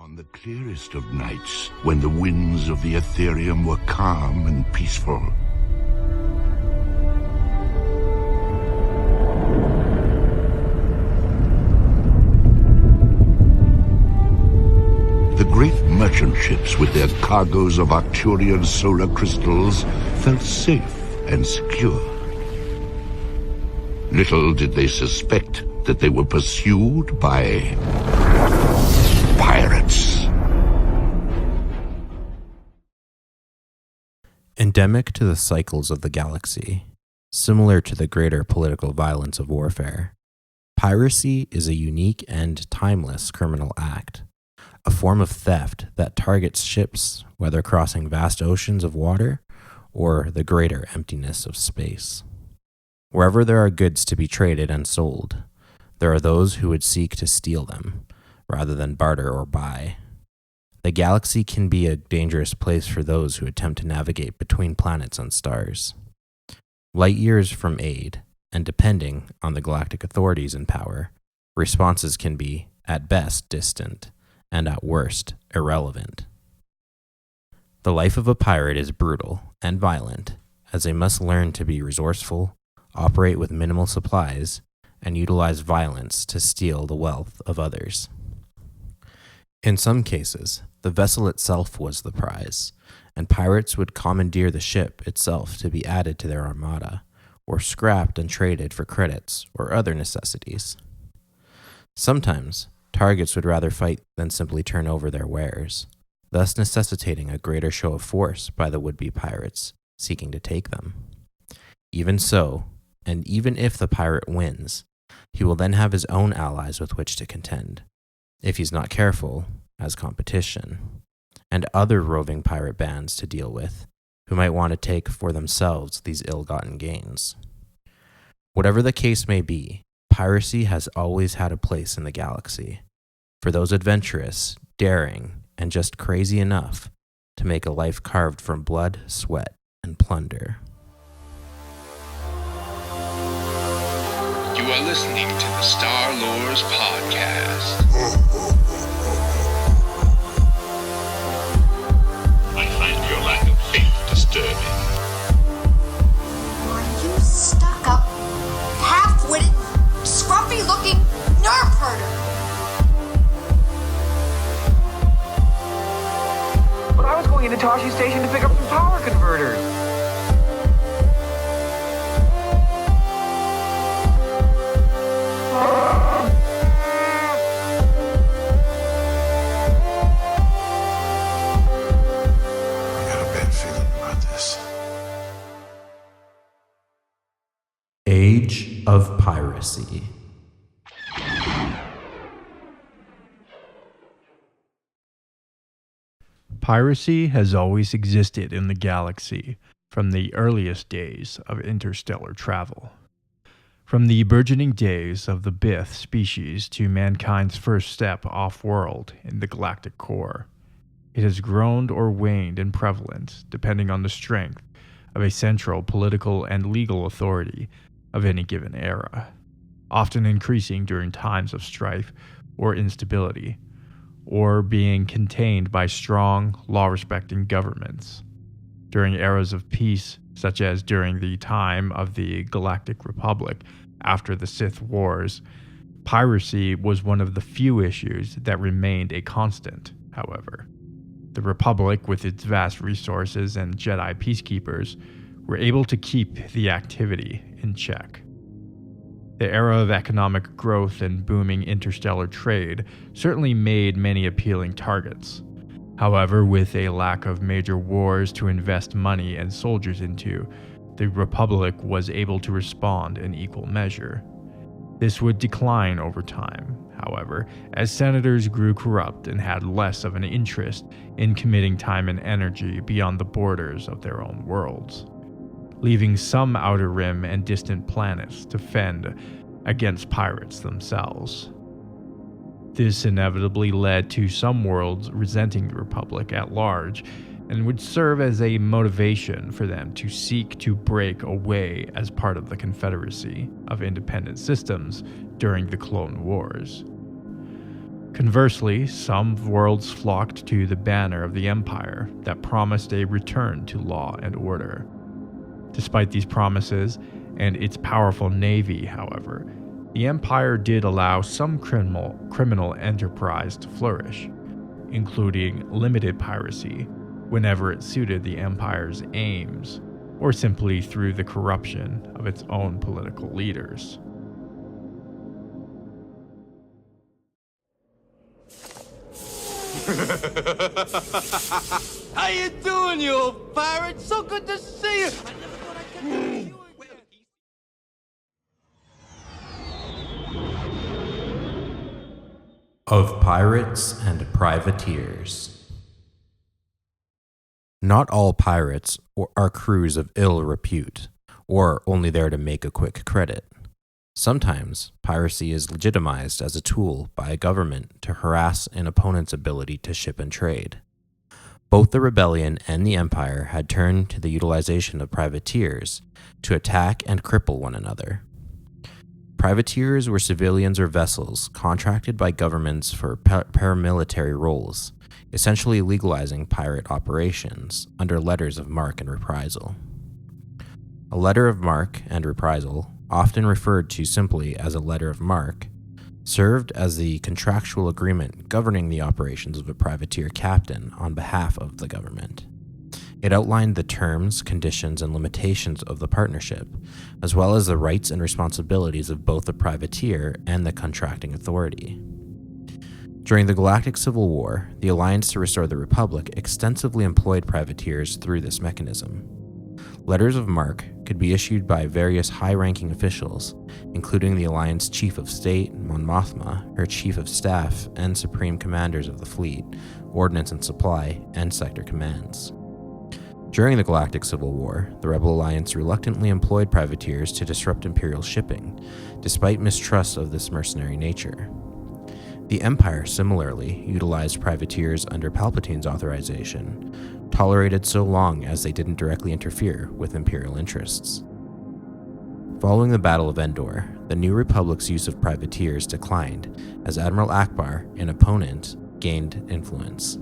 On the clearest of nights, when the winds of the Ethereum were calm and peaceful, the great merchant ships with their cargoes of Arcturian solar crystals felt safe and secure. Little did they suspect that they were pursued by pirates. Endemic to the cycles of the galaxy, similar to the greater political violence of warfare, piracy is a unique and timeless criminal act, a form of theft that targets ships, whether crossing vast oceans of water or the greater emptiness of space. Wherever there are goods to be traded and sold, there are those who would seek to steal them, rather than barter or buy. The galaxy can be a dangerous place for those who attempt to navigate between planets and stars. Light years from aid, and depending on the galactic authorities in power, responses can be, at best, distant, and at worst, irrelevant. The life of a pirate is brutal and violent, as they must learn to be resourceful, operate with minimal supplies, and utilize violence to steal the wealth of others. In some cases, the vessel itself was the prize, and pirates would commandeer the ship itself to be added to their armada, or scrapped and traded for credits or other necessities. Sometimes, targets would rather fight than simply turn over their wares, thus necessitating a greater show of force by the would-be pirates seeking to take them. Even so, and even if the pirate wins, he will then have his own allies with which to contend, if he's not careful, as competition, and other roving pirate bands to deal with, who might want to take for themselves these ill-gotten gains. Whatever the case may be, piracy has always had a place in the galaxy, for those adventurous, daring, and just crazy enough to make a life carved from blood, sweat, and plunder. You are listening to the Star Lores Podcast. I find your lack of faith disturbing. Are you stuck-up, half-witted, scruffy-looking nerf herder? But I was going into Tashi Station to pick up some power converters. Age of Piracy. Piracy has always existed in the galaxy from the earliest days of interstellar travel. From the burgeoning days of the Bith species to mankind's first step off-world in the galactic core, it has grown or waned in prevalence depending on the strength of a central political and legal authority of any given era, often increasing during times of strife or instability, or being contained by strong, law-respecting governments. During eras of peace, such as during the time of the Galactic Republic after the Sith Wars, piracy was one of the few issues that remained a constant, however. The Republic, with its vast resources and Jedi peacekeepers, were able to keep the activity in check. The era of economic growth and booming interstellar trade certainly made many appealing targets. However, with a lack of major wars to invest money and soldiers into, the Republic was able to respond in equal measure. This would decline over time, however, as senators grew corrupt and had less of an interest in committing time and energy beyond the borders of their own worlds, leaving some outer rim and distant planets to fend against pirates themselves. This inevitably led to some worlds resenting the Republic at large and would serve as a motivation for them to seek to break away as part of the Confederacy of Independent Systems during the Clone Wars. Conversely, some worlds flocked to the banner of the Empire that promised a return to law and order. Despite these promises and its powerful navy, however, the Empire did allow some criminal enterprise to flourish, including limited piracy whenever it suited the Empire's aims, or simply through the corruption of its own political leaders. How you doing, you old pirate? So good to see you. I never thought I'd get to see you again. Of Pirates and Privateers. Not all pirates are crews of ill repute, or only there to make a quick credit. Sometimes, piracy is legitimized as a tool by a government to harass an opponent's ability to ship and trade. Both the rebellion and the Empire had turned to the utilization of privateers to attack and cripple one another. Privateers were civilians or vessels contracted by governments for paramilitary roles, essentially legalizing pirate operations under letters of marque and reprisal. A letter of marque and reprisal, often referred to simply as a letter of marque, served as the contractual agreement governing the operations of a privateer captain on behalf of the government. It outlined the terms, conditions, and limitations of the partnership, as well as the rights and responsibilities of both the privateer and the contracting authority. During the Galactic Civil War, the Alliance to Restore the Republic extensively employed privateers through this mechanism. Letters of marque could be issued by various high-ranking officials, including the Alliance Chief of State, Mon Mothma, her Chief of Staff, and Supreme Commanders of the Fleet, Ordnance and Supply, and Sector Commands. During the Galactic Civil War, the Rebel Alliance reluctantly employed privateers to disrupt Imperial shipping, despite mistrust of this mercenary nature. The Empire similarly utilized privateers under Palpatine's authorization, tolerated so long as they didn't directly interfere with Imperial interests. Following the Battle of Endor, the New Republic's use of privateers declined as Admiral Akbar, an opponent, gained influence.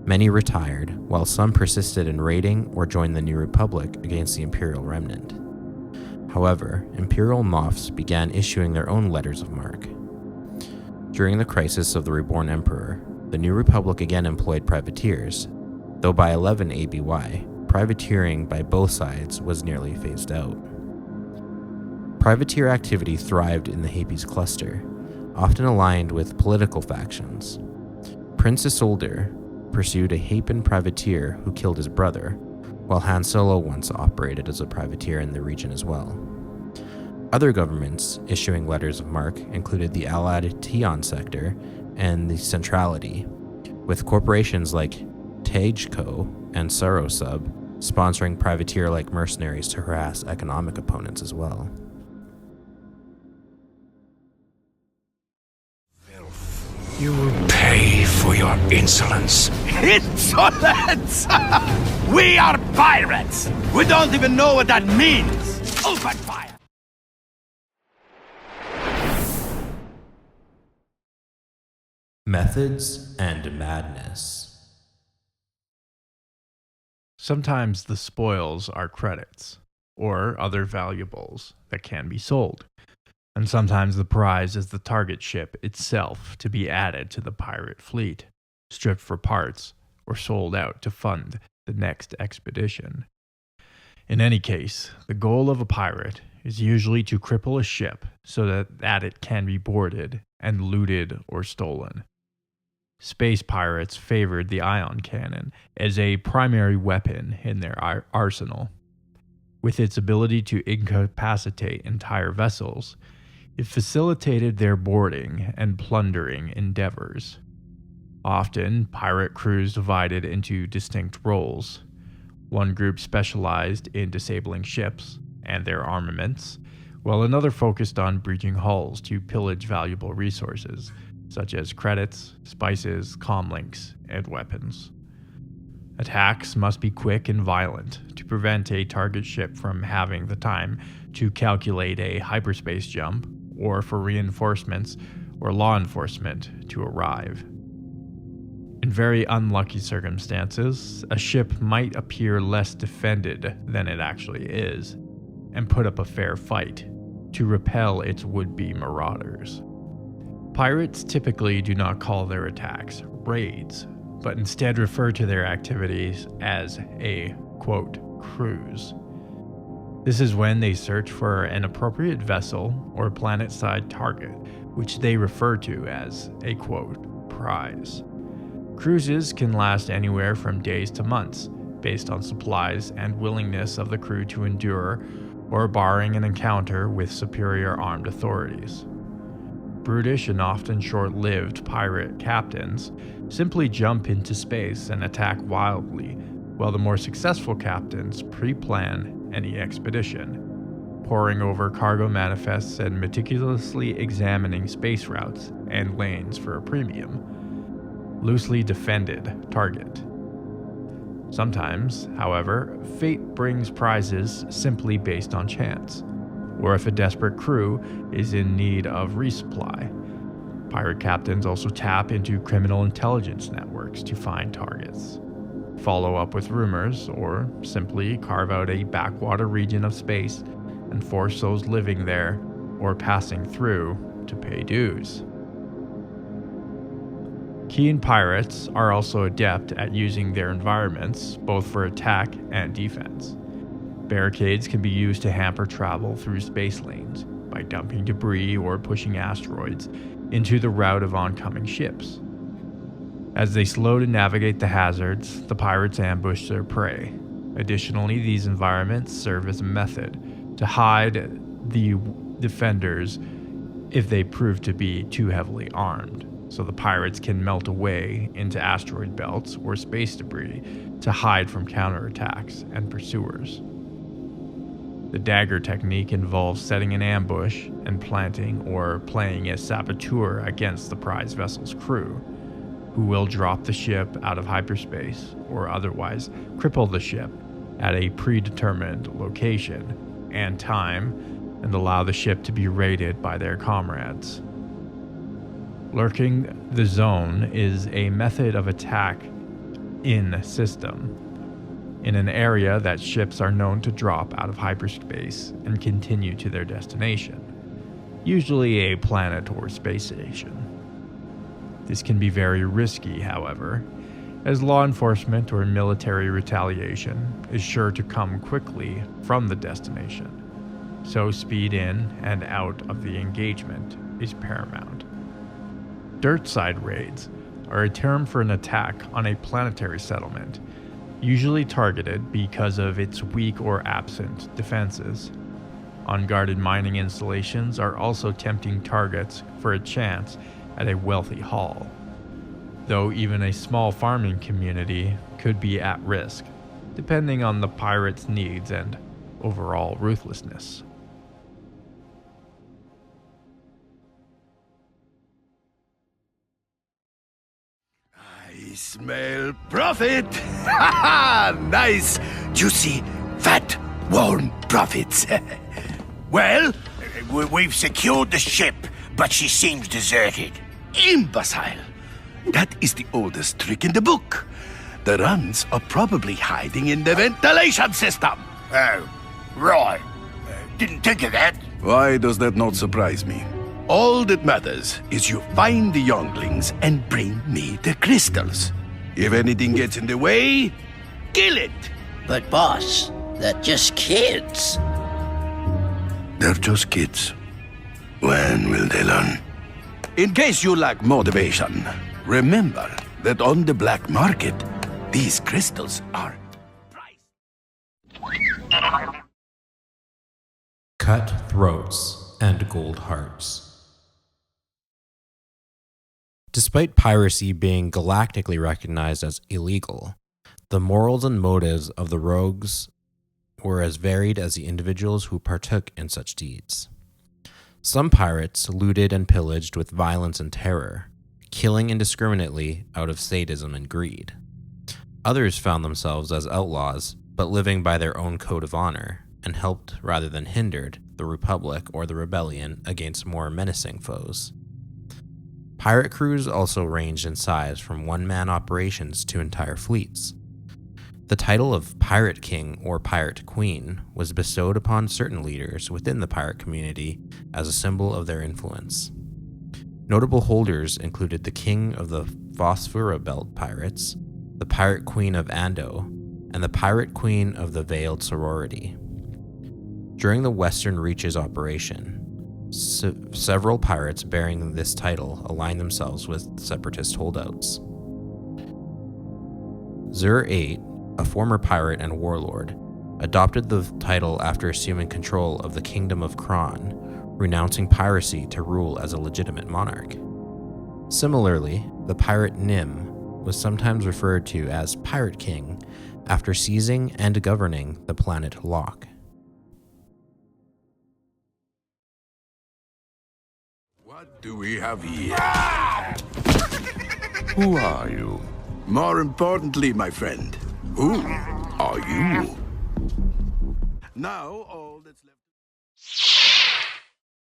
Many retired, while some persisted in raiding or joined the New Republic against the Imperial remnant. However, Imperial Moffs began issuing their own letters of marque. During the crisis of the Reborn Emperor, the New Republic again employed privateers, though by 11 ABY, privateering by both sides was nearly phased out. Privateer activity thrived in the Hapes cluster, often aligned with political factions. Prince Isolde pursued a Hapan privateer who killed his brother, while Han Solo once operated as a privateer in the region as well. Other governments issuing letters of marque included the allied Tion sector and the Centrality, with corporations like Tajco and Sarosub sponsoring privateer-like mercenaries to harass economic opponents as well. You will pay for your insolence. Insolence! We are pirates! We don't even know what that means! Open fire! Methods and madness. Sometimes the spoils are credits, or other valuables that can be sold, and sometimes the prize is the target ship itself to be added to the pirate fleet, stripped for parts, or sold out to fund the next expedition. In any case, the goal of a pirate is usually to cripple a ship so that it can be boarded and looted or stolen. Space pirates favored the ion cannon as a primary weapon in their arsenal. With its ability to incapacitate entire vessels, it facilitated their boarding and plundering endeavors. Often, pirate crews divided into distinct roles. One group specialized in disabling ships and their armaments, while another focused on breaching hulls to pillage valuable resources, such as credits, spices, comlinks, and weapons. Attacks must be quick and violent to prevent a target ship from having the time to calculate a hyperspace jump, or for reinforcements or law enforcement to arrive. In very unlucky circumstances, a ship might appear less defended than it actually is, and put up a fair fight to repel its would-be marauders. Pirates typically do not call their attacks raids, but instead refer to their activities as a, quote, cruise. This is when they search for an appropriate vessel or planet-side target, which they refer to as a, quote, prize. Cruises can last anywhere from days to months, based on supplies and willingness of the crew to endure, or barring an encounter with superior armed authorities. Brutish and often short-lived pirate captains simply jump into space and attack wildly, while the more successful captains pre-plan any expedition, poring over cargo manifests and meticulously examining space routes and lanes for a premium, loosely defended target. Sometimes, however, fate brings prizes simply based on chance, or if a desperate crew is in need of resupply. Pirate captains also tap into criminal intelligence networks to find targets, follow up with rumors, or simply carve out a backwater region of space and force those living there or passing through to pay dues. Keen pirates are also adept at using their environments, both for attack and defense. Barricades can be used to hamper travel through space lanes by dumping debris or pushing asteroids into the route of oncoming ships. As they slow to navigate the hazards, the pirates ambush their prey. Additionally, these environments serve as a method to hide the defenders if they prove to be too heavily armed, so the pirates can melt away into asteroid belts or space debris to hide from counterattacks and pursuers. The dagger technique involves setting an ambush and planting or playing a saboteur against the prize vessel's crew, who will drop the ship out of hyperspace or otherwise cripple the ship at a predetermined location and time and allow the ship to be raided by their comrades. Lurking the zone is a method of attack in system, in an area that ships are known to drop out of hyperspace and continue to their destination, usually a planet or space station. This can be very risky, however, as law enforcement or military retaliation is sure to come quickly from the destination, so speed in and out of the engagement is paramount. Dirtside raids are a term for an attack on a planetary settlement, usually targeted because of its weak or absent defenses. Unguarded mining installations are also tempting targets for a chance at a wealthy haul, though even a small farming community could be at risk, depending on the pirates' needs and overall ruthlessness. I smell profit! Nice, juicy, fat, warm profits. Well, we've secured the ship, but she seems deserted. Imbecile! That is the oldest trick in the book. The runs are probably hiding in the ventilation system. Oh, right. Didn't think of that. Why does that not surprise me? All that matters is you find the younglings and bring me the crystals. If anything gets in the way, kill it. But boss, they're just kids. They're just kids. When will they learn? In case you lack motivation, remember that on the black market, these crystals are priced. Cut throats and gold hearts. Despite piracy being galactically recognized as illegal, the morals and motives of the rogues were as varied as the individuals who partook in such deeds. Some pirates looted and pillaged with violence and terror, killing indiscriminately out of sadism and greed. Others found themselves as outlaws, but living by their own code of honor, and helped rather than hindered the Republic or the rebellion against more menacing foes. Pirate crews also ranged in size from one-man operations to entire fleets. The title of Pirate King or Pirate Queen was bestowed upon certain leaders within the pirate community as a symbol of their influence. Notable holders included the King of the Phosphora Belt Pirates, the Pirate Queen of Ando, and the Pirate Queen of the Veiled Sorority. During the Western Reaches operation, several pirates bearing this title aligned themselves with separatist holdouts. Zur 8, a former pirate and warlord, adopted the title after assuming control of the Kingdom of Kron, renouncing piracy to rule as a legitimate monarch. Similarly, the pirate Nim was sometimes referred to as Pirate King after seizing and governing the planet Locke. What do we have here? Who are you? More importantly, my friend, who are you? Now all that's left.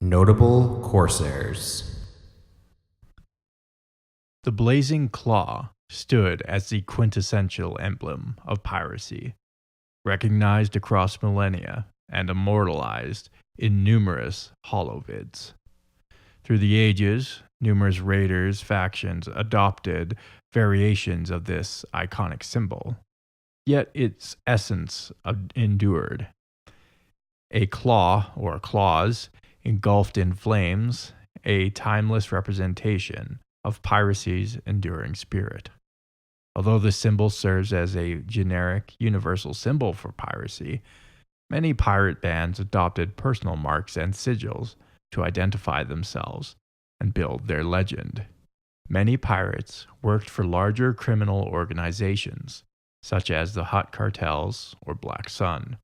Notable Corsairs. The blazing claw stood as the quintessential emblem of piracy, recognized across millennia and immortalized in numerous holovids. Through the ages, numerous raiders factions adopted variations of this iconic symbol, yet its essence endured. A claw or claws engulfed in flames, a timeless representation of piracy's enduring spirit. Although the symbol serves as a generic, universal symbol for piracy, many pirate bands adopted personal marks and sigils to identify themselves and build their legend. Many pirates worked for larger criminal organizations, such as the Hutt cartels or Black Sun,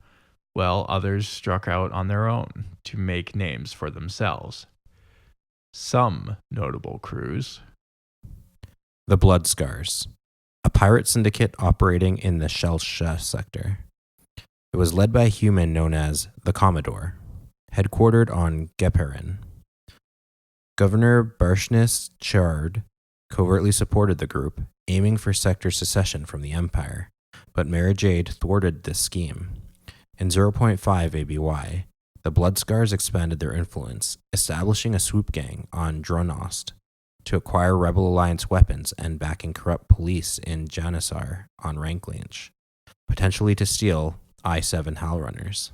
while others struck out on their own to make names for themselves. Some notable crews: The Blood Scars, a pirate syndicate operating in the Shelsha sector. It was led by a human known as the Commodore, headquartered on Geperin. Governor Barshnis Chard covertly supported the group, aiming for sector secession from the Empire, but Mara Jade thwarted this scheme. In 0.5 ABY, the Blood Scars expanded their influence, establishing a swoop gang on Dronost to acquire Rebel Alliance weapons and backing corrupt police in Janissar on Ranklinch, potentially to steal I-7 Howlrunners.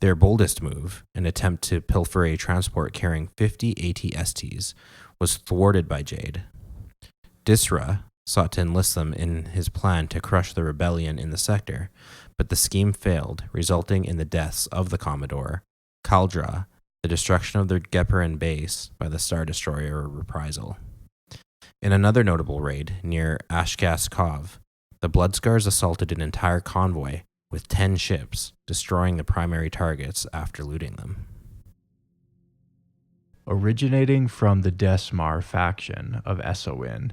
Their boldest move, an attempt to pilfer a transport carrying 50 ATSTs, was thwarted by Jade. Disra sought to enlist them in his plan to crush the rebellion in the sector, but the scheme failed, resulting in the deaths of the Commodore, Kaldra, the destruction of their Geperin base by the Star Destroyer Reprisal. In another notable raid near Ashkas Kov, the Blood Scars assaulted an entire convoy with 10 ships, destroying the primary targets after looting them. Originating from the Desmar faction of Essowin,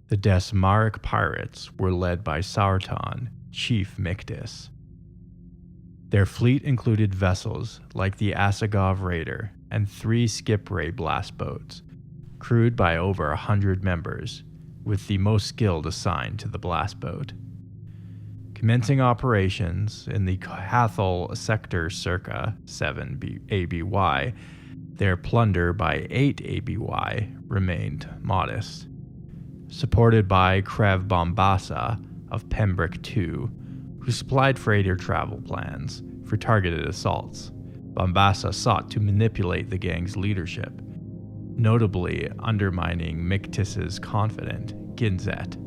the Desmaric pirates were led by Sartan, Chief Mictus. Their fleet included vessels like the Asagov Raider and 3 Skipray blast boats, crewed by over 100 members, with the most skilled assigned to the blast boat. Commencing operations in the Hathel sector circa 7 ABY, their plunder by 8 ABY remained modest. Supported by Krev Bombasa of Pembroke II, who supplied freighter travel plans for targeted assaults, Bombasa sought to manipulate the gang's leadership, notably undermining Mictus's confidant, Ginzet.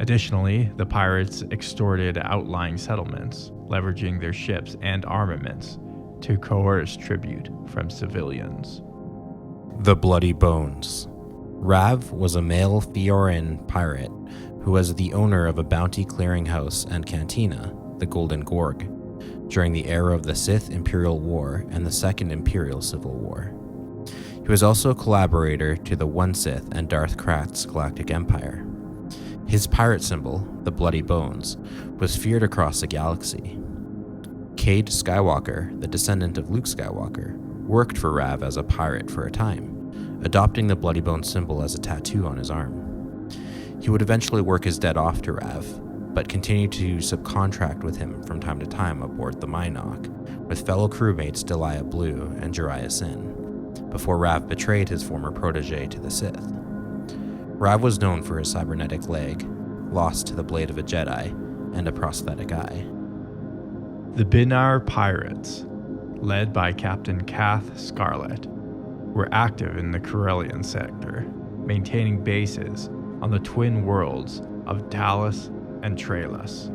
Additionally, the pirates extorted outlying settlements, leveraging their ships and armaments to coerce tribute from civilians. The Bloody Bones. Rav was a male Fiorin pirate who was the owner of a bounty clearinghouse and cantina, the Golden Gorg, during the era of the Sith Imperial War and the Second Imperial Civil War. He was also a collaborator to the One Sith and Darth Krat's Galactic Empire. His pirate symbol, the Bloody Bones, was feared across the galaxy. Cade Skywalker, the descendant of Luke Skywalker, worked for Rav as a pirate for a time, adopting the Bloody Bone symbol as a tattoo on his arm. He would eventually work his debt off to Rav, but continued to subcontract with him from time to time aboard the Minok, with fellow crewmates Delia Blue and Jiraiya Sin, before Rav betrayed his former protege to the Sith. Rav was known for his cybernetic leg, lost to the blade of a Jedi, and a prosthetic eye. The ARRRR pirates, led by Captain Kath Scarlet, were active in the Corellian sector, maintaining bases on the twin worlds of Talos and Traelus.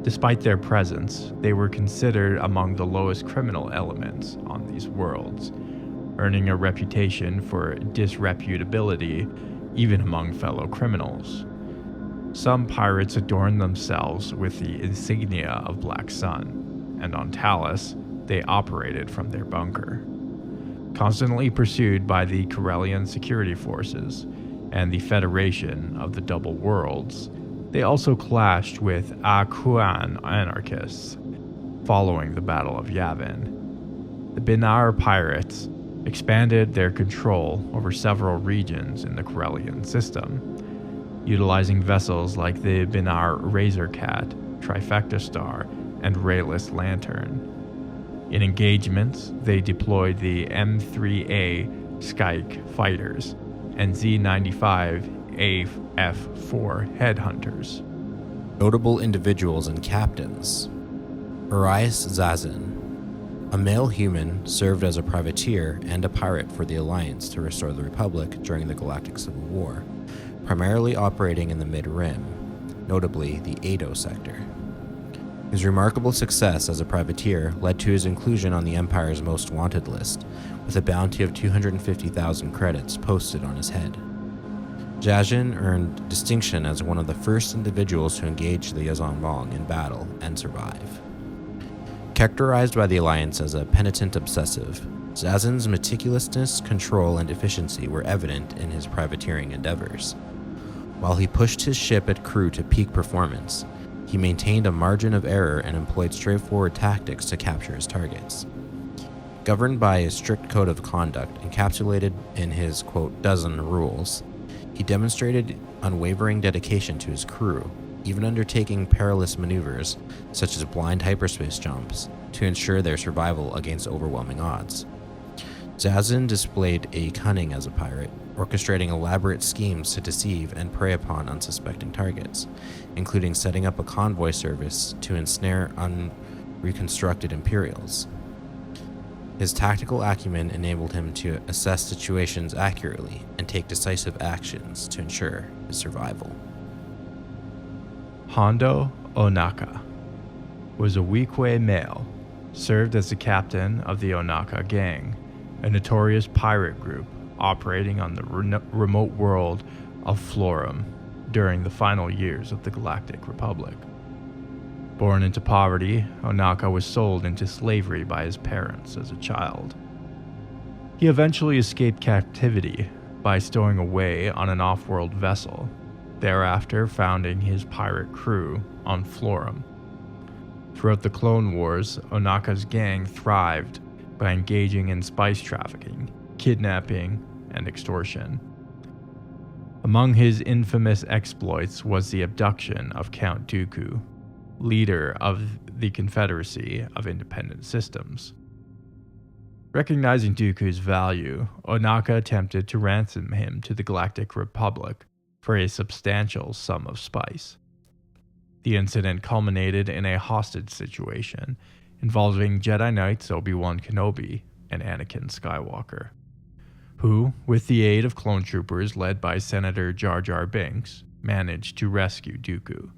Despite their presence, they were considered among the lowest criminal elements on these worlds, earning a reputation for disreputability even among fellow criminals. Some pirates adorned themselves with the insignia of Black Sun, and on Talos, they operated from their bunker. Constantly pursued by the Corellian security forces and the Federation of the Double Worlds, they also clashed with ARRRR anarchists following the Battle of Yavin. The ARRRR pirates expanded their control over several regions in the Corellian system, utilizing vessels like the ARRRR Razorcat, Trifecta Star, and Rayless Lantern. In engagements, they deployed the M3A Skyke fighters and Z95 AF4 headhunters. Notable individuals and captains. Arias Zazin. A male human, served as a privateer and a pirate for the Alliance to restore the Republic during the Galactic Civil War, primarily operating in the Mid-Rim, notably the Edo sector. His remarkable success as a privateer led to his inclusion on the Empire's Most Wanted list, with a bounty of 250,000 credits posted on his head. Jajin earned distinction as one of the first individuals to engage the Yazan Vong in battle and survive. Characterized by the Alliance as a penitent obsessive, Zazin's meticulousness, control, and efficiency were evident in his privateering endeavors. While he pushed his ship and crew to peak performance, he maintained a margin of error and employed straightforward tactics to capture his targets. Governed by a strict code of conduct encapsulated in his, quote, dozen rules, he demonstrated unwavering dedication to his crew, even undertaking perilous maneuvers such as blind hyperspace jumps to ensure their survival against overwhelming odds. Zazin displayed a cunning as a pirate, orchestrating elaborate schemes to deceive and prey upon unsuspecting targets, including setting up a convoy service to ensnare unreconstructed Imperials. His tactical acumen enabled him to assess situations accurately and take decisive actions to ensure his survival. Hondo Onaka was a Weequay male, served as the captain of the Onaka Gang, a notorious pirate group operating on the remote world of Florum during the final years of the Galactic Republic. Born into poverty, Onaka was sold into slavery by his parents as a child. He eventually escaped captivity by stowing away on an off-world vessel, thereafter founding his pirate crew on Florum. Throughout the Clone Wars, Onaka's gang thrived by engaging in spice trafficking, kidnapping, and extortion. Among his infamous exploits was the abduction of Count Dooku, leader of the Confederacy of Independent Systems. Recognizing Dooku's value, Onaka attempted to ransom him to the Galactic Republic for a substantial sum of spice. The incident culminated in a hostage situation involving Jedi Knights Obi-Wan Kenobi and Anakin Skywalker, who, with the aid of clone troopers led by Senator Jar Jar Binks, managed to rescue Dooku.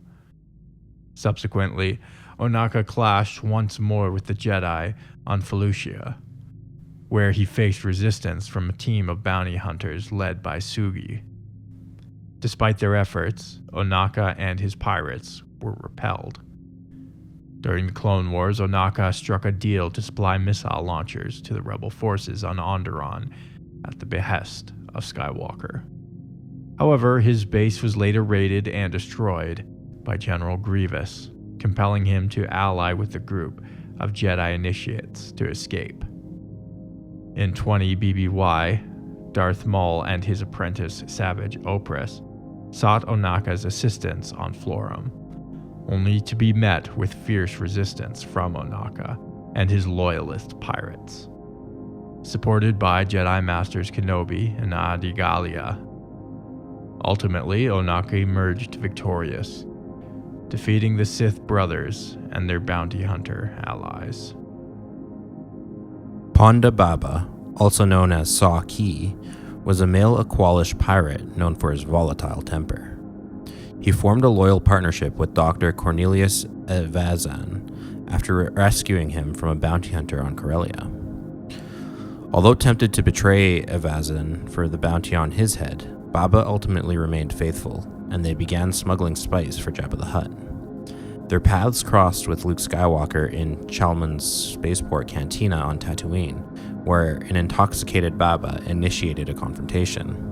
Subsequently, Onaka clashed once more with the Jedi on Felucia, where he faced resistance from a team of bounty hunters led by Sugi. Despite their efforts, Onaka and his pirates were repelled. During the Clone Wars, Onaka struck a deal to supply missile launchers to the rebel forces on Onderon at the behest of Skywalker. However, his base was later raided and destroyed by General Grievous, compelling him to ally with a group of Jedi initiates to escape. In 20 BBY, Darth Maul and his apprentice Savage Opress sought Onaka's assistance on Florum, only to be met with fierce resistance from Onaka and his loyalist pirates. Supported by Jedi Masters Kenobi and Adigalia, ultimately Onaka emerged victorious, defeating the Sith brothers and their bounty hunter allies. Ponda Baba, also known as Saw Ki, was a male Aqualish pirate known for his volatile temper. He formed a loyal partnership with Dr. Cornelius Evazan after rescuing him from a bounty hunter on Corellia. Although tempted to betray Evazan for the bounty on his head, Baba ultimately remained faithful, and they began smuggling spice for Jabba the Hutt. Their paths crossed with Luke Skywalker in Chalmun's spaceport cantina on Tatooine, where an intoxicated Baba initiated a confrontation.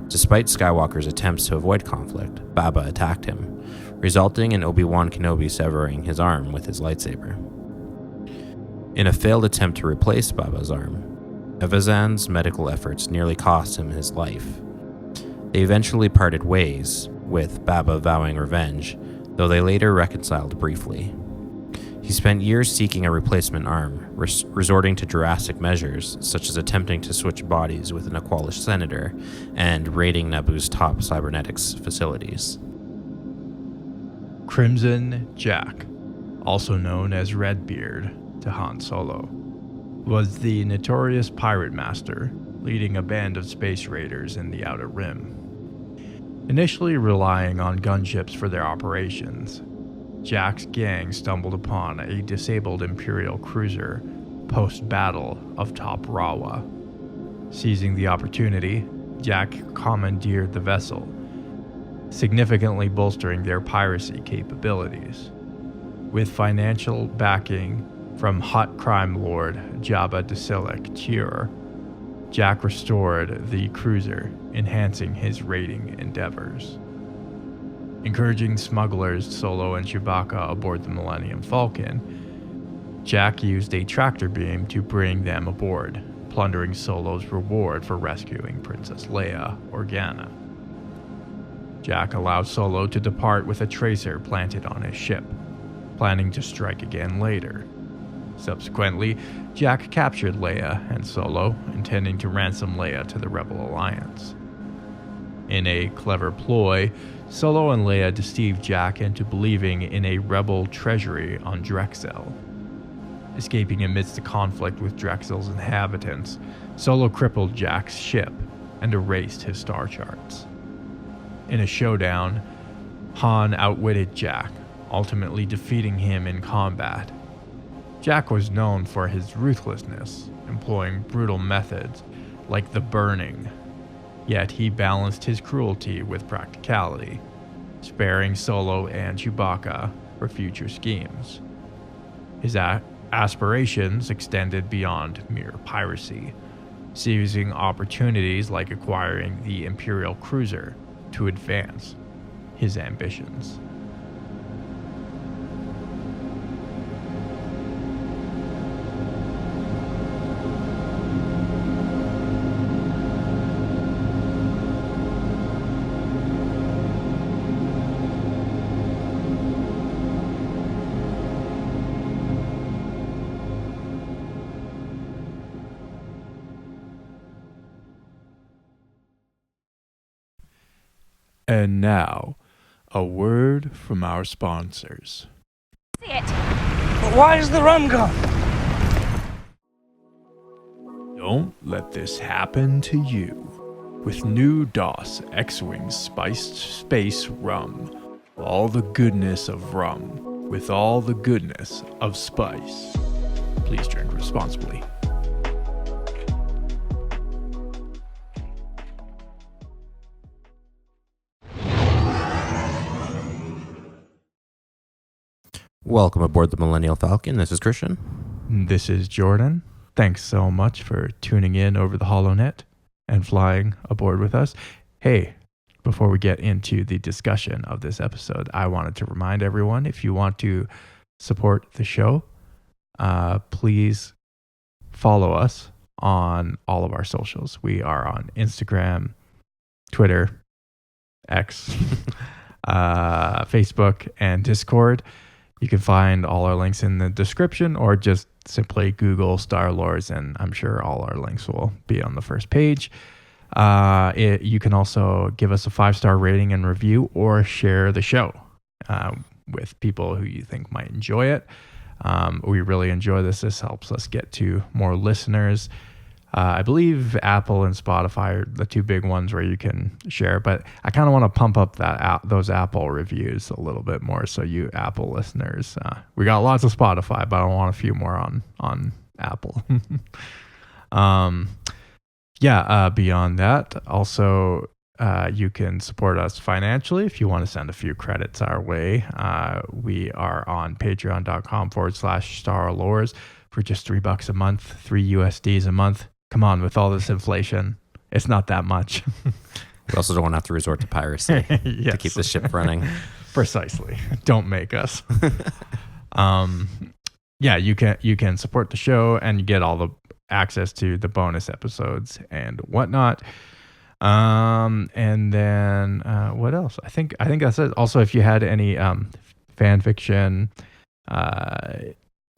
Despite Skywalker's attempts to avoid conflict, Baba attacked him, resulting in Obi-Wan Kenobi severing his arm with his lightsaber. In a failed attempt to replace Baba's arm, Evazan's medical efforts nearly cost him his life. They eventually parted ways, with Baba vowing revenge, though they later reconciled briefly. He spent years seeking a replacement arm, resorting to drastic measures, such as attempting to switch bodies with an Aqualish senator and raiding Naboo's top cybernetics facilities. Crimson Jack, also known as Redbeard to Han Solo, was the notorious pirate master leading a band of space raiders in the Outer Rim. Initially relying on gunships for their operations, Jack's gang stumbled upon a disabled Imperial cruiser post-battle of Top Rawa. Seizing the opportunity, Jack commandeered the vessel, significantly bolstering their piracy capabilities. With financial backing from Hutt crime lord Jabba the Hutt, Jack restored the cruiser, enhancing his raiding endeavors. Encouraging smugglers Solo and Chewbacca aboard the Millennium Falcon, Jack used a tractor beam to bring them aboard, plundering Solo's reward for rescuing Princess Leia Organa. Jack allowed Solo to depart with a tracer planted on his ship, planning to strike again later. Subsequently, Jack captured Leia and Solo, intending to ransom Leia to the Rebel Alliance. In a clever ploy, Solo and Leia deceived Jack into believing in a rebel treasury on Drexel. Escaping amidst the conflict with Drexel's inhabitants, Solo crippled Jack's ship and erased his star charts. In a showdown, Han outwitted Jack, ultimately defeating him in combat. Jack was known for his ruthlessness, employing brutal methods like the burning. Yet he balanced his cruelty with practicality, sparing Solo and Chewbacca for future schemes. His aspirations extended beyond mere piracy, seizing opportunities like acquiring the Imperial cruiser to advance his ambitions. And now, a word from our sponsors. But why is the rum gone? Don't let this happen to you. With new DOS X-Wing Spiced Space Rum. All the goodness of rum, with all the goodness of spice. Please drink responsibly. Welcome aboard the Millennial Falcon. This is Christian. This is Jordan. Thanks so much for tuning in over the HoloNet and flying aboard with us. Hey, before we get into the discussion of this episode, I wanted to remind everyone, if you want to support the show, please follow us on all of our socials. We are on Instagram, Twitter, X, Facebook, and Discord. You can find all our links in the description, or just simply Google Star Lords, and I'm sure all our links will be on the first page. You can also give us a 5-star rating and review, or share the show with people who you think might enjoy it. We really enjoy this. This helps us get to more listeners. I believe Apple and Spotify are the two big ones where you can share, but I kind of want to pump up those Apple reviews a little bit more. So you Apple listeners, we got lots of Spotify, but I want a few more on Apple. Beyond that, also, you can support us financially if you want to send a few credits our way. We are on patreon.com/StarLords for just $3 a month, $3 a month. Come on, with all this inflation, it's not that much. We also don't want to have to resort to piracy to keep the ship running. Precisely. Don't make us. You can support the show and you get all the access to the bonus episodes and whatnot. And then what else? I think that's it. Also, if you had any fan fiction,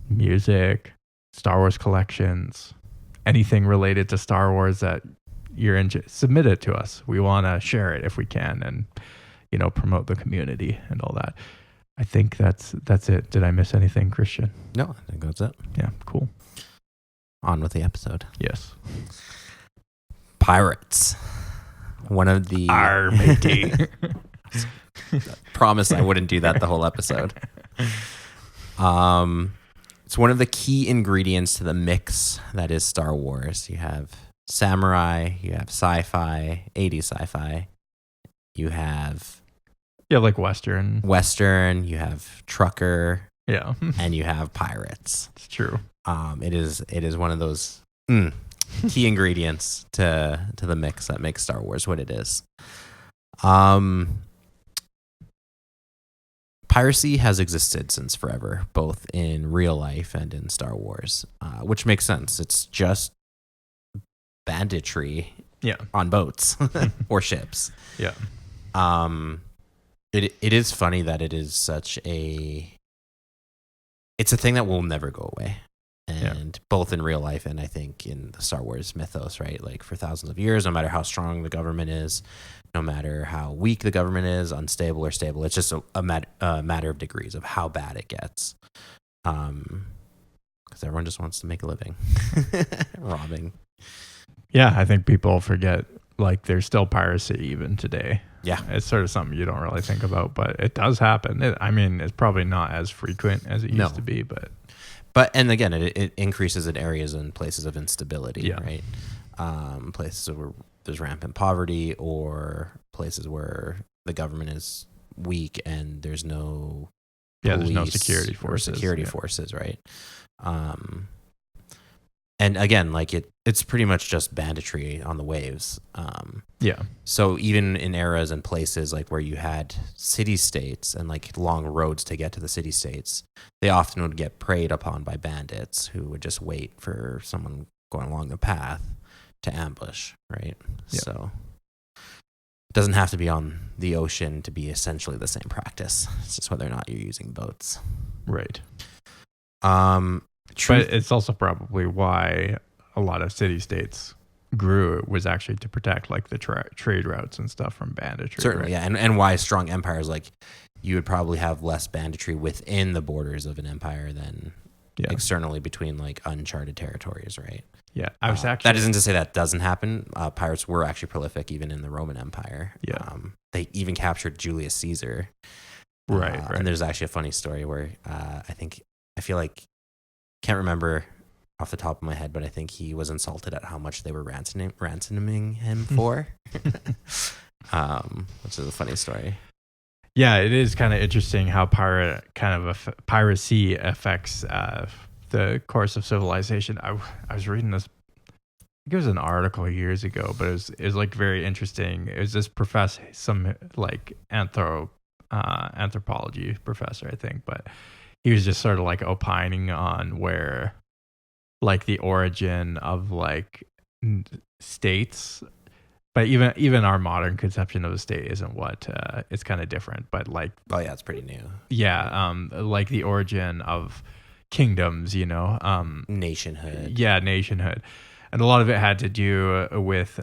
music, Star Wars collections, anything related to Star Wars that you're into, submit it to us. We want to share it if we can, and promote the community and all that. I think that's it. Did I miss anything, Christian? No, I think that's it. Yeah, cool. On with the episode. Yes. Pirates. One of the promise I wouldn't do that the whole episode. It's one of the key ingredients to the mix that is Star Wars. You have samurai, you have sci-fi, 80s sci-fi. You have like Western, you have trucker, and you have pirates. It's true. It is one of those key ingredients to the mix that makes Star Wars what it is. Piracy has existed since forever, both in real life and in Star Wars, which makes sense. It's just banditry on boats or ships. Yeah. It is funny that it is it's a thing that will never go away. And both in real life and I think in the Star Wars mythos, right? Like for thousands of years, no matter how strong the government is, no matter how weak the government is, unstable or stable, it's just a matter of degrees of how bad it gets. Because everyone just wants to make a living robbing. Yeah, I think people forget like there's still piracy even today. Yeah. It's sort of something you don't really think about, but it does happen. It's probably not as frequent as it used to be, but and again, it increases in areas and places of instability, right? Places where there's rampant poverty, or places where the government is weak and there's no there's no security forces, right? And again, like it's pretty much just banditry on the waves. So even in eras and places like where you had city-states and like long roads to get to the city-states, they often would get preyed upon by bandits who would just wait for someone going along the path to ambush, right? So it doesn't have to be on the ocean to be essentially the same practice. It's just whether or not you're using boats. Right. But it's also probably why a lot of city-states grew, was actually to protect like the trade routes and stuff from banditry. Certainly, right? And why strong empires, like you would probably have less banditry within the borders of an empire than externally between like uncharted territories, right? Yeah, I was that isn't to say that doesn't happen. Pirates were actually prolific even in the Roman Empire. They even captured Julius Caesar. Right. And there's actually a funny story where can't remember off the top of my head, but I think he was insulted at how much they were ransoming him for, which is a funny story. Yeah, it is kind of interesting how piracy affects the course of civilization. I was reading this. I think it was an article years ago, but it was like very interesting. It was this professor, some like anthropology professor, I think, but he was just sort of like opining on where like the origin of like states. But even our modern conception of a state isn't what it's kind of different. But like, Oh yeah, it's pretty new. yeah, like the origin of kingdoms, Nationhood. Yeah, nationhood, and a lot of it had to do with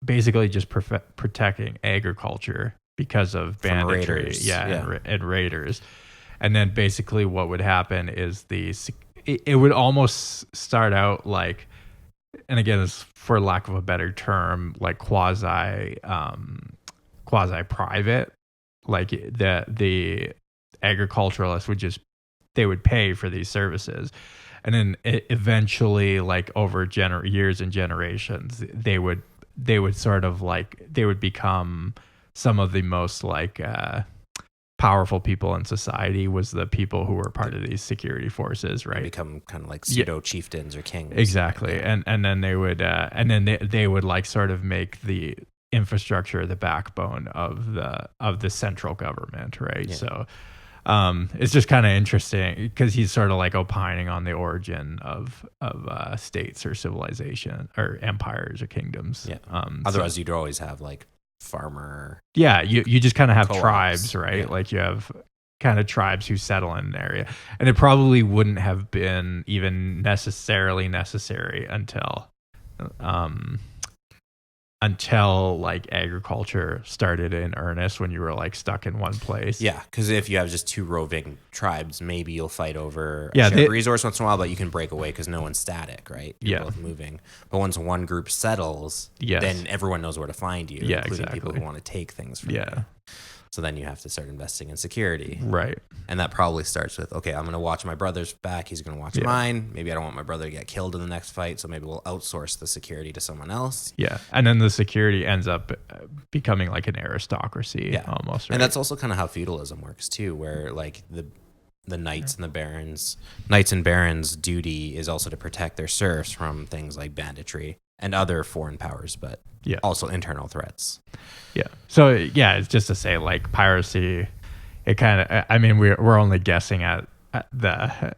basically just protecting agriculture because of banditry, raiders. And raiders. And then basically what would happen is it would almost start out like, and again, it's for lack of a better term, like quasi private, like the agriculturalists they would pay for these services. And then eventually, like over years and generations, they would sort of like, they would become some of the most like powerful people in society was the people who were part of these security forces, right? Become kind of like pseudo chieftains or kings. Exactly. And then they would they would like sort of make the infrastructure the backbone of the central government, right? Yeah. So it's just kind of interesting because he's sort of like opining on the origin of states or civilization or empires or kingdoms. Yeah. Otherwise, you'd always have like farmer. Yeah, you just kind of have co-ops. Tribes, right? Yeah. Like you have kind of tribes who settle in an area, and it probably wouldn't have been even necessarily necessary until like agriculture started in earnest, when you were like stuck in one place. Yeah, because if you have just two roving tribes, maybe you'll fight over a Yeah, shared resource once in a while, but you can break away because no one's static, right? You're Yeah. both moving. But once one group settles, Yes. then everyone knows where to find you, Yeah, including people exactly. who want to take things from Yeah. you. So then you have to start investing in security. Right. And that probably starts with, okay, I'm going to watch my brother's back. He's going to watch Yeah. mine. Maybe I don't want my brother to get killed in the next fight, so maybe we'll outsource the security to someone else. Yeah. And then the security ends up becoming like an aristocracy almost, right? And that's also kind of how feudalism works too, where like the knights and barons' duty is also to protect their serfs from things like banditry and other foreign powers, but also internal threats. Yeah. So yeah, it's just to say like piracy, it kind of, I mean, we're only guessing at the,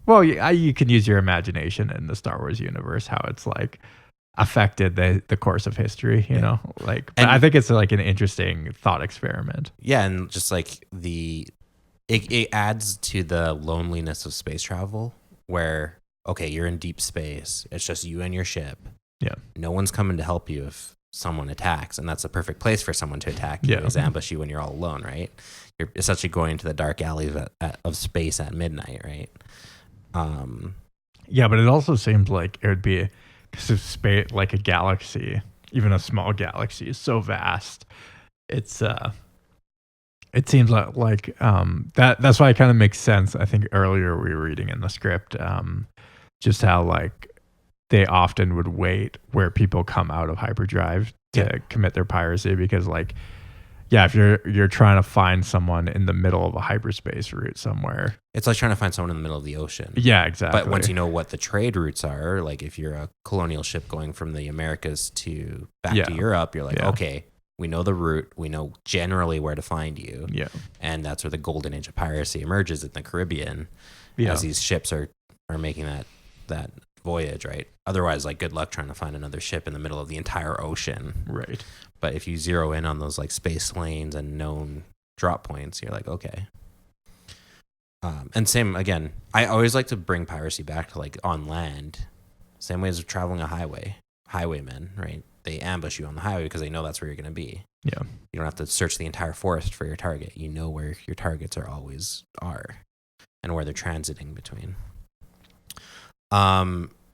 well, you can use your imagination in the Star Wars universe, how it's like affected the course of history, you know, like, but I think it's like an interesting thought experiment. Yeah. And just like it adds to the loneliness of space travel where, okay, you're in deep space. It's just you and your ship. Yeah. No one's coming to help you if someone attacks, and that's a perfect place for someone to attack you, is ambush you when you're all alone, right? You're essentially going into the dark alleys of space at midnight, right? Yeah, but it also seemed like it would be, because of space, like a galaxy, even a small galaxy is so vast. It's it seems like that's why it kind of makes sense. I think earlier we were reading in the script just how like they often would wait where people come out of hyperdrive to commit their piracy, because like, yeah, if you're trying to find someone in the middle of a hyperspace route somewhere, it's like trying to find someone in the middle of the ocean. Yeah, exactly. But once you know what the trade routes are, like if you're a colonial ship going from the Americas back to Europe, you're like, okay, we know the route, we know generally where to find you. Yeah. And that's where the golden age of piracy emerges in the Caribbean, as these ships are making that voyage, right? Otherwise, like, good luck trying to find another ship in the middle of the entire ocean. Right. But if you zero in on those like space lanes and known drop points, you're like, okay. And same again, I always like to bring piracy back to like on land. Same way as traveling a highway. Highwaymen, right? They ambush you on the highway because they know that's where you're going to be. Yeah. You don't have to search the entire forest for your target. You know where your targets are and where they're transiting between.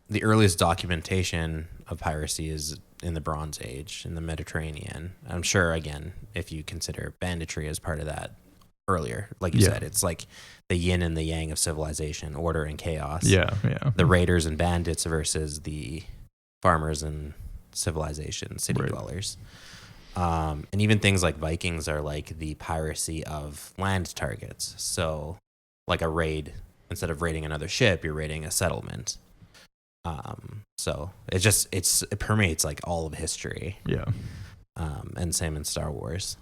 The earliest documentation of piracy is in the Bronze Age in the Mediterranean. I'm sure, again, if you consider banditry as part of that earlier, like you said, it's like the yin and the yang of civilization, order and chaos. Yeah. The raiders and bandits versus the farmers and civilization, city dwellers. And even things like Vikings are like the piracy of land targets. So like a raid, instead of raiding another ship, you're raiding a settlement. So it permeates like all of history. Yeah. And same in Star Wars.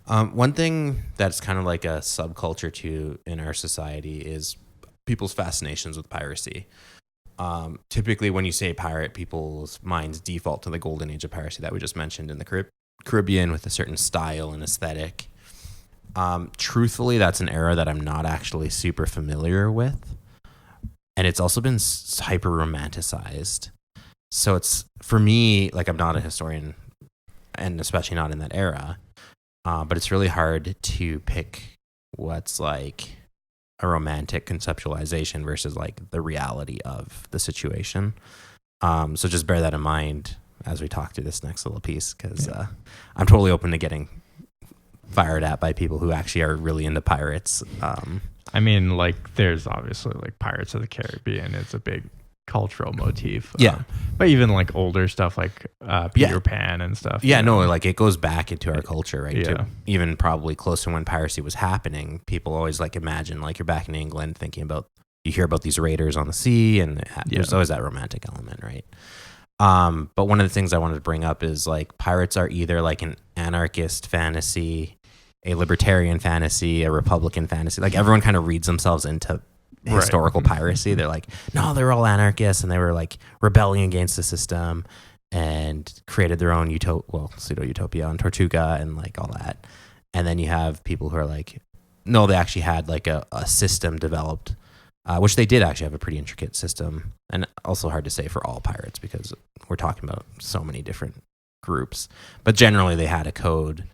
One thing that's kind of like a subculture too in our society is people's fascinations with piracy. Typically, when you say pirate, people's minds default to the golden age of piracy that we just mentioned in the Caribbean with a certain style and aesthetic. Truthfully, that's an era that I'm not actually super familiar with. And it's also been hyper romanticized. So it's, for me, like, I'm not a historian, and especially not in that era. But it's really hard to pick what's like a romantic conceptualization versus like the reality of the situation. So just bear that in mind as we talk through this next little piece, because I'm totally open to getting fired at by people who actually are really into pirates. I mean, like, there's obviously like Pirates of the Caribbean. It's a big cultural motif. Yeah. But even like older stuff like Peter Pan and stuff. Yeah, no, like it goes back into our culture, right? Yeah. To even probably close to when piracy was happening. People always like imagine like you're back in England thinking about, you hear about these raiders on the sea, and there's always that romantic element, right? But one of the things I wanted to bring up is like pirates are either like an anarchist fantasy, a libertarian fantasy, a Republican fantasy. Like everyone kind of reads themselves into historical piracy. They're like, no, they're all anarchists, and they were like rebelling against the system and created their own pseudo utopia on Tortuga and like all that. And then you have people who are like, no, they actually had like a system developed, which they did actually have a pretty intricate system, and also hard to say for all pirates because we're talking about so many different groups. But generally, they had a code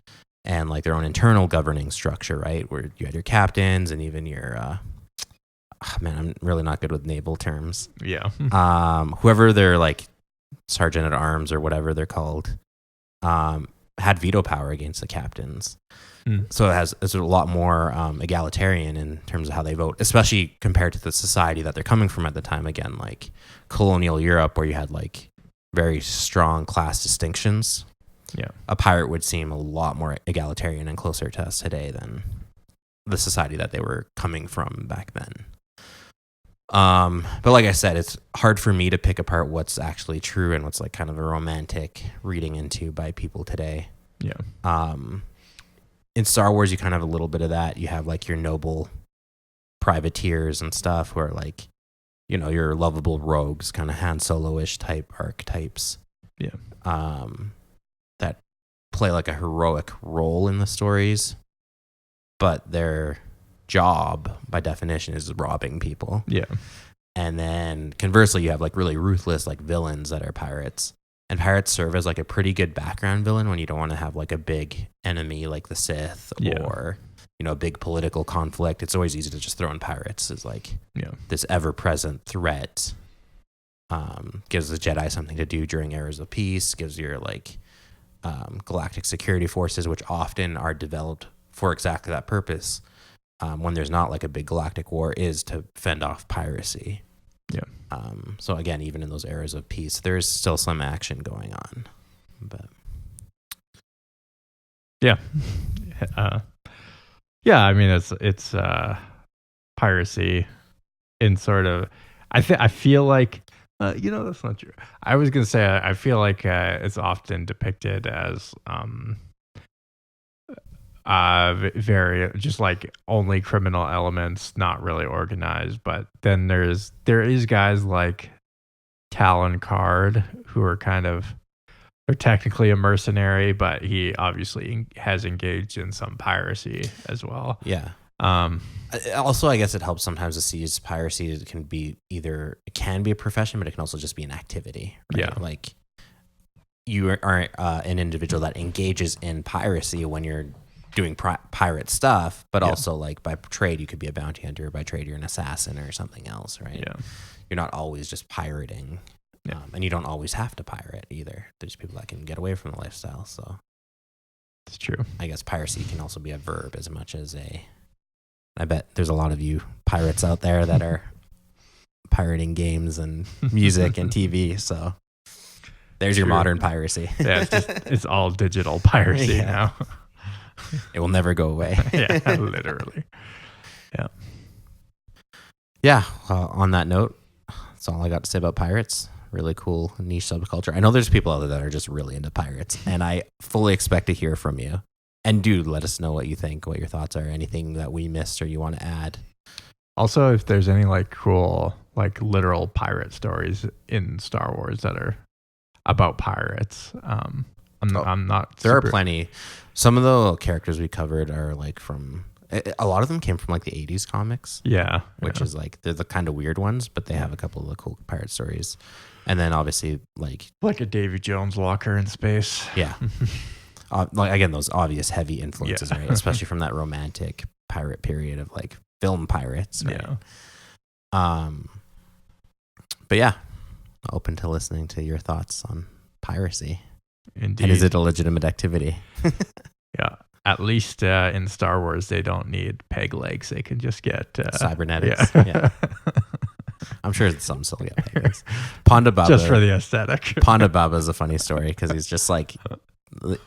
and like their own internal governing structure, right? Where you had your captains and even your man, I'm really not good with naval terms. Yeah. Whoever their like sergeant at arms or whatever they're called, had veto power against the captains. So it's a lot more egalitarian in terms of how they vote, especially compared to the society that they're coming from at the time. Again, like colonial Europe, where you had like very strong class distinctions. Yeah. A pirate would seem a lot more egalitarian and closer to us today than the society that they were coming from back then. But like I said, it's hard for me to pick apart what's actually true and what's like kind of a romantic reading into by people today. Yeah. In Star Wars, you kind of have a little bit of that. You have like your noble privateers and stuff who are like, you know, your lovable rogues, kind of Han Solo-ish type archetypes. Yeah. That play like a heroic role in the stories, but their job by definition is robbing people. Yeah. And then conversely, you have like really ruthless like villains that are pirates. And pirates serve as like a pretty good background villain when you don't want to have like a big enemy like the Sith or, you know, a big political conflict. It's always easy to just throw in pirates as like this ever-present threat. Gives the Jedi something to do during eras of peace, gives your like galactic security forces, which often are developed for exactly that purpose. When there's not like a big galactic war, is to fend off piracy. Yeah. So again, even in those eras of peace, there's still some action going on. But yeah, I mean, it's piracy in sort of. I feel like you know, that's not true. I was gonna say I feel like it's often depicted as very just like only criminal elements, not really organized. But then there is guys like Talon Card who are kind of, they're technically a mercenary, but he obviously has engaged in some piracy as well. Yeah. Also, I guess it helps sometimes to see as piracy. It can be a profession, but it can also just be an activity. Right? Yeah. Like you are an individual that engages in piracy when you're doing pirate stuff, but also like by trade, you could be a bounty hunter. By trade, you're an assassin or something else, right? Yeah. You're not always just pirating. Yeah. And you don't always have to pirate either. There's people that can get away from the lifestyle. So it's true. I guess piracy can also be a verb as much as I bet there's a lot of you pirates out there that are pirating games and music and TV. So there's your modern piracy. Yeah, it's all digital piracy now. It will never go away. Yeah, literally. Yeah. Yeah. On that note, that's all I got to say about pirates. Really cool niche subculture. I know there's people out there that are just really into pirates, and I fully expect to hear from you. And do let us know what you think, what your thoughts are, anything that we missed or you want to add. Also, if there's any like cool, like literal pirate stories in Star Wars that are about pirates, I'm not. There are plenty. Some of the characters we covered are like from. A lot of them came from like the 80s comics. Yeah. Which is like, they're the kind of weird ones, but they have a couple of the cool pirate stories. And then obviously like a Davy Jones locker in space. Yeah. Like again, those obvious heavy influences, right? Especially from that romantic pirate period of like film pirates, right? Yeah. But yeah, open to listening to your thoughts on piracy. Indeed. And is it a legitimate activity? Yeah. At least in Star Wars, they don't need peg legs. They can just get cybernetics. Yeah. I'm sure some still get peg legs. Ponda Baba, just for the aesthetic. Ponda Baba is a funny story because he's just like,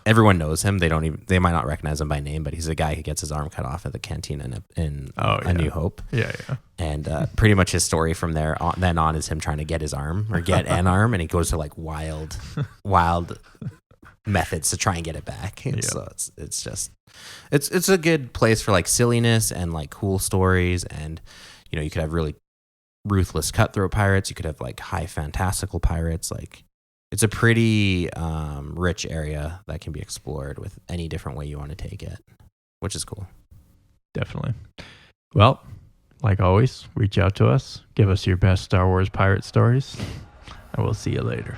everyone knows him. They might not recognize him by name, but he's a guy who gets his arm cut off at the canteen in A New Hope. Yeah. And pretty much his story from then on is him trying to get his arm or get an arm, and he goes to like wild methods to try and get it back. So it's just it's a good place for like silliness and like cool stories, and you could have really ruthless cutthroat pirates, you could have like high fantastical pirates. Like it's a pretty rich area that can be explored with any different way you want to take it, which is cool. Definitely. Well, like always, reach out to us, give us your best Star Wars pirate stories, and we'll see you later.